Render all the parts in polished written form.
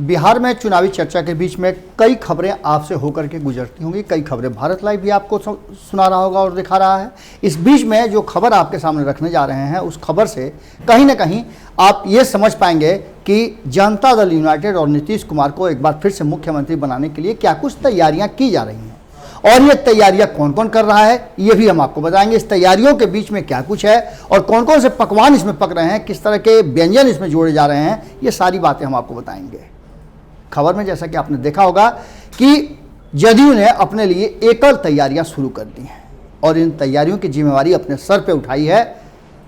बिहार में चुनावी चर्चा के बीच में कई खबरें आपसे होकर के गुजरती होंगी, कई खबरें भारत लाइव भी आपको सुना रहा होगा और दिखा रहा है। इस बीच में जो खबर आपके सामने रखने जा रहे हैं उस खबर से कहीं ना कहीं आप ये समझ पाएंगे कि जनता दल यूनाइटेड और नीतीश कुमार को एक बार फिर से मुख्यमंत्री बनाने के लिए क्या कुछ तैयारियां की जा रही हैं और ये तैयारियां कौन कौन कर रहा है ये भी हम आपको बताएंगे। इस तैयारियों के बीच में क्या कुछ है और कौन कौन से पकवान इसमें पक रहे हैं, किस तरह के व्यंजन इसमें जोड़े जा रहे हैं, ये सारी बातें हम आपको बताएंगे। खबर में जैसा कि आपने देखा होगा कि जदयू ने अपने लिए एकल तैयारियां शुरू कर दी हैं और इन तैयारियों की जिम्मेवारी अपने सर पे उठाई है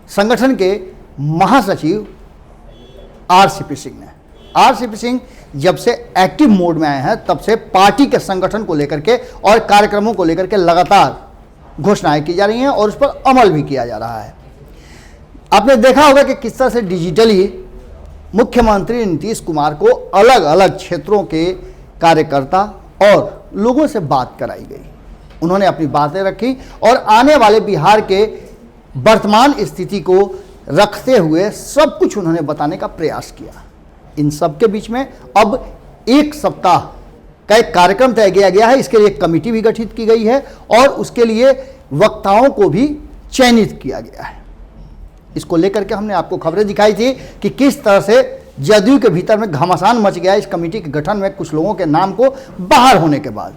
संगठन के महासचिव आरसीपी सिंह ने। आरसीपी सिंह जब से एक्टिव मोड में आए हैं तब से पार्टी के संगठन को लेकर के और कार्यक्रमों को लेकर के लगातार घोषणाएं की जा रही हैं और उस पर अमल भी किया जा रहा है। आपने देखा होगा कि किस तरह से डिजिटली मुख्यमंत्री नीतीश कुमार को अलग अलग क्षेत्रों के कार्यकर्ता और लोगों से बात कराई गई। उन्होंने अपनी बातें रखी और आने वाले बिहार के वर्तमान स्थिति को रखते हुए सब कुछ उन्होंने बताने का प्रयास किया। इन सब के बीच में अब एक सप्ताह का एक कार्यक्रम तय किया गया है। इसके लिए एक कमेटी भी गठित की गई है और उसके लिए वक्ताओं को भी चयनित किया गया है। इसको लेकर के हमने आपको खबरें दिखाई थी कि किस तरह से जदयू के भीतर में घमासान मच गया इस कमेटी के गठन में कुछ लोगों के नाम को बाहर होने के बाद।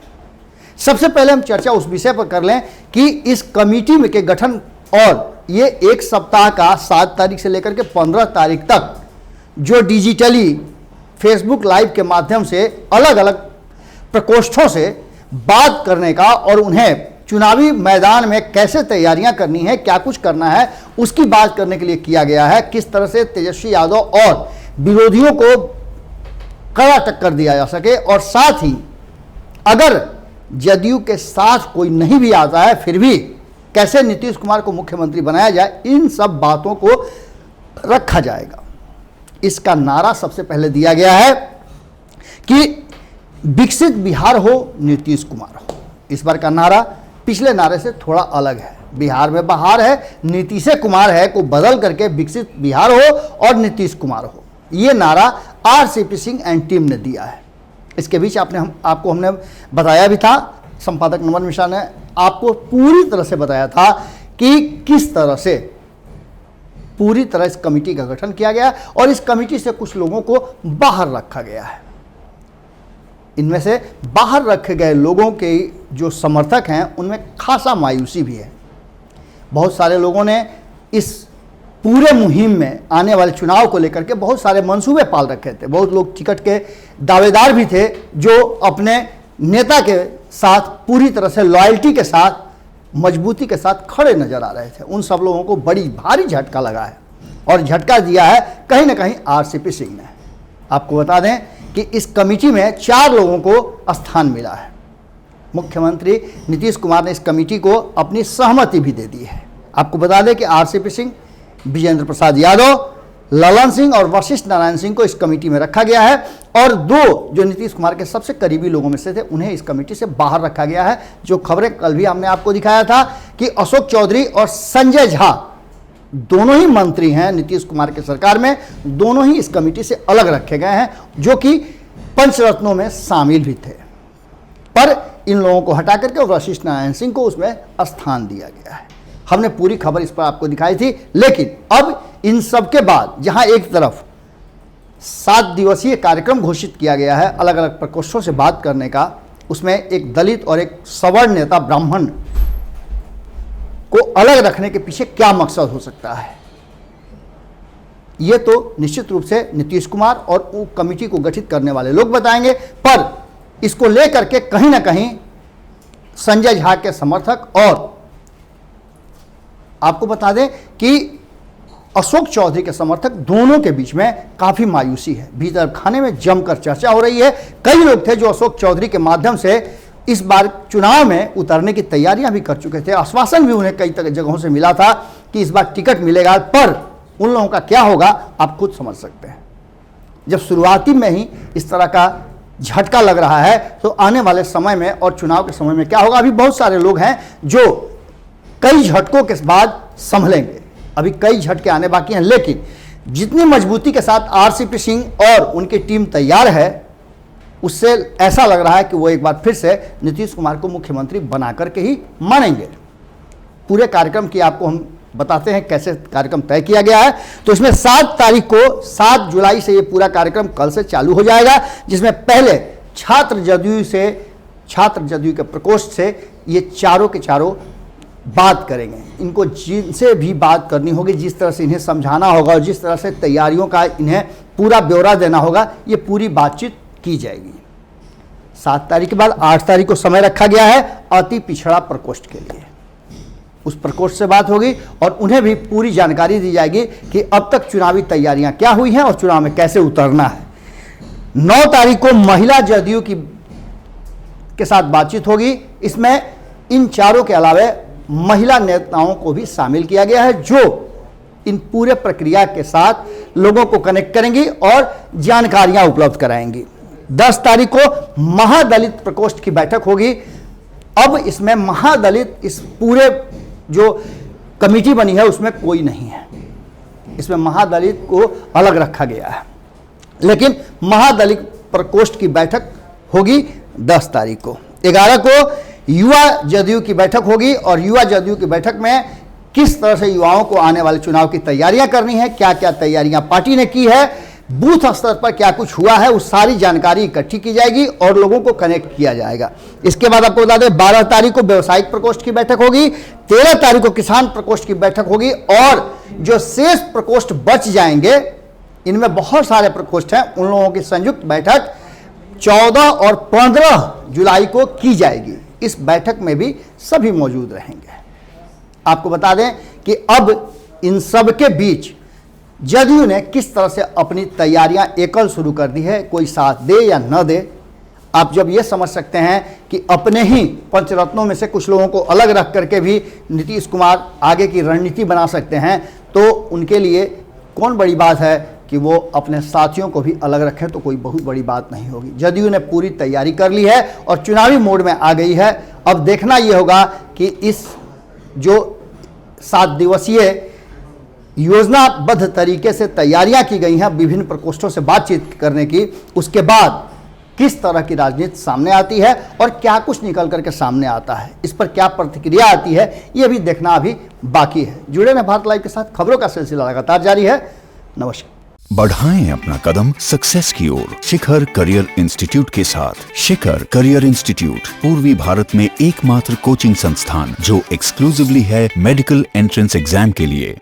सबसे पहले हम चर्चा उस विषय पर कर लें कि इस कमेटी में के गठन और ये एक सप्ताह का 7 तारीख से लेकर के 15 तारीख तक जो डिजिटली फेसबुक लाइव के माध्यम से अलग अलग प्रकोष्ठों से बात करने का और उन्हें चुनावी मैदान में कैसे तैयारियां करनी है, क्या कुछ करना है, उसकी बात करने के लिए किया गया है। किस तरह से तेजस्वी यादव और विरोधियों को कड़ा टक्कर दिया जा सके और साथ ही अगर जदयू के साथ कोई नहीं भी आता है फिर भी कैसे नीतीश कुमार को मुख्यमंत्री बनाया जाए, इन सब बातों को रखा जाएगा। इसका नारा सबसे पहले दिया गया है कि विकसित बिहार हो, नीतीश कुमार हो। इस बार का नारा पिछले नारे से थोड़ा अलग है। बिहार में बहार है, नीतीश कुमार है को बदल करके विकसित बिहार हो और नीतीश कुमार हो। ये नारा आरसीपी सिंह एंड टीम ने दिया है। इसके बीच आपको हमने बताया भी था, संपादक नमन मिश्रा ने आपको पूरी तरह से बताया था कि किस तरह से पूरी तरह इस कमेटी का गठन किया गया और इस कमेटी से कुछ लोगों को बाहर रखा गया है। इनमें से बाहर रखे गए लोगों के जो समर्थक हैं उनमें खासा मायूसी भी है। बहुत सारे लोगों ने इस पूरे मुहिम में आने वाले चुनाव को लेकर के बहुत सारे मंसूबे पाल रखे थे। बहुत लोग टिकट के दावेदार भी थे जो अपने नेता के साथ पूरी तरह से लॉयल्टी के साथ, मजबूती के साथ खड़े नजर आ रहे थे। उन सब लोगों को बड़ी भारी झटका लगा है और झटका दिया है कहीं ना कहीं आरसीपी सिंह ने। आपको बता दें कि इस कमेटी में 4 लोगों को स्थान मिला है। मुख्यमंत्री नीतीश कुमार ने इस कमेटी को अपनी सहमति भी दे दी है। आपको बता दें कि आरसीपी सिंह, विजेंद्र प्रसाद यादव, ललन सिंह और वशिष्ठ नारायण सिंह को इस कमेटी में रखा गया है और 2 जो नीतीश कुमार के सबसे करीबी लोगों में से थे उन्हें इस कमेटी से बाहर रखा गया है। जो खबरें कल भी हमने आपको दिखाया था कि अशोक चौधरी और संजय झा दोनों ही मंत्री हैं नीतीश कुमार के सरकार में, दोनों ही इस कमेटी से अलग रखे गए हैं जो कि पंचरत्नों में शामिल भी थे। पर इन लोगों को हटा करके वशिष्ठ नारायण सिंह को उसमें स्थान दिया गया है। हमने पूरी खबर इस पर आपको दिखाई थी। लेकिन अब इन सब के बाद जहां एक तरफ 7 दिवसीय कार्यक्रम घोषित किया गया है अलग अलग प्रकोष्ठों से बात करने का, उसमें एक दलित और एक सवर्ण नेता ब्राह्मण को अलग रखने के पीछे क्या मकसद हो सकता है, ये तो निश्चित रूप से नीतीश कुमार और वो कमेटी को गठित करने वाले लोग बताएंगे। पर इसको लेकर के कहीं ना कहीं संजय झा के समर्थक और आपको बता दें कि अशोक चौधरी के समर्थक दोनों के बीच में काफी मायूसी है। भीतर खाने में जमकर चर्चा हो रही है। कई लोग थे जो अशोक चौधरी के माध्यम से इस बार चुनाव में उतरने की तैयारियां भी कर चुके थे। आश्वासन भी उन्हें कई जगहों से मिला था कि इस बार टिकट मिलेगा, पर उन लोगों का क्या होगा आप खुद समझ सकते हैं। जब शुरुआती में ही इस तरह का झटका लग रहा है तो आने वाले समय में और चुनाव के समय में क्या होगा। अभी बहुत सारे लोग हैं जो कई झटकों के बाद संभलेंगे, अभी कई झटके आने बाकी हैं। लेकिन जितनी मजबूती के साथ आरसीपी सिंह और उनकी टीम तैयार है उससे ऐसा लग रहा है कि वो एक बार फिर से नीतीश कुमार को मुख्यमंत्री बना करके ही मानेंगे। पूरे कार्यक्रम की आपको हम बताते हैं कैसे कार्यक्रम तय किया गया है। तो इसमें 7 तारीख को 7 जुलाई से ये पूरा कार्यक्रम कल से चालू हो जाएगा, जिसमें पहले छात्र जदयू के प्रकोष्ठ से ये चारों के चारों बात करेंगे। इनको जिनसे भी बात करनी होगी, जिस तरह से इन्हें समझाना होगा और जिस तरह से तैयारियों का इन्हें पूरा ब्यौरा देना होगा, ये पूरी बातचीत की जाएगी। 7 तारीख के बाद 8 तारीख को समय रखा गया है अति पिछड़ा प्रकोष्ठ के लिए। उस प्रकोष्ठ से बात होगी और उन्हें भी पूरी जानकारी दी जाएगी कि अब तक चुनावी तैयारियां क्या हुई हैं और चुनाव में कैसे उतरना है। 9 तारीख को महिला जदयू के साथ बातचीत होगी। इसमें इन चारों के अलावा महिला नेताओं को भी शामिल किया गया है, जो इन पूरे प्रक्रिया के साथ लोगों को कनेक्ट करेंगी और जानकारियां उपलब्ध कराएंगी। 10 तारीख को महादलित प्रकोष्ठ की बैठक होगी। अब इसमें महादलित, इस पूरे जो कमेटी बनी है उसमें कोई नहीं है, इसमें महादलित को अलग रखा गया है, लेकिन महादलित प्रकोष्ठ की बैठक होगी 10 तारीख को। 11 को युवा जदयू की बैठक होगी और युवा जदयू की बैठक में किस तरह से युवाओं को आने वाले चुनाव की तैयारियां करनी है, क्या क्या तैयारियां पार्टी ने की है, बूथ स्तर पर क्या कुछ हुआ है, उस सारी जानकारी इकट्ठी की जाएगी और लोगों को कनेक्ट किया जाएगा। इसके बाद आपको बता दें 12 तारीख को व्यवसायिक प्रकोष्ठ की बैठक होगी, 13 तारीख को किसान प्रकोष्ठ की बैठक होगी और जो शेष प्रकोष्ठ बच जाएंगे, इनमें बहुत सारे प्रकोष्ठ हैं, उन लोगों की संयुक्त बैठक 14 और 15 जुलाई को की जाएगी। इस बैठक में भी सभी मौजूद रहेंगे। आपको बता दें कि अब इन सब के बीच जदयू ने किस तरह से अपनी तैयारियां एकल शुरू कर दी है, कोई साथ दे या न दे। आप जब ये समझ सकते हैं कि अपने ही पंचरत्नों में से कुछ लोगों को अलग रख करके भी नीतीश कुमार आगे की रणनीति बना सकते हैं, तो उनके लिए कौन बड़ी बात है कि वो अपने साथियों को भी अलग रखें, तो कोई बहुत बड़ी बात नहीं होगी। जदयू ने पूरी तैयारी कर ली है और चुनावी मोड में आ गई है। अब देखना ये होगा कि इस जो 7 दिवसीय योजनाबद्ध तरीके से तैयारियां की गई हैं विभिन्न प्रकोष्ठों से बातचीत करने की, उसके बाद किस तरह की राजनीति सामने आती है और क्या कुछ निकल करके सामने आता है, इस पर क्या प्रतिक्रिया आती है, ये भी देखना अभी बाकी है। जुड़े रहें भारत लाइव के साथ, खबरों का सिलसिला लगातार जारी है। नमस्कार। बढ़ाएं अपना कदम सक्सेस की ओर शिखर करियर इंस्टीट्यूट के साथ। शिखर करियर इंस्टीट्यूट पूर्वी भारत में एकमात्र कोचिंग संस्थान जो एक्सक्लूसिवली है मेडिकल एंट्रेंस एग्जाम के लिए।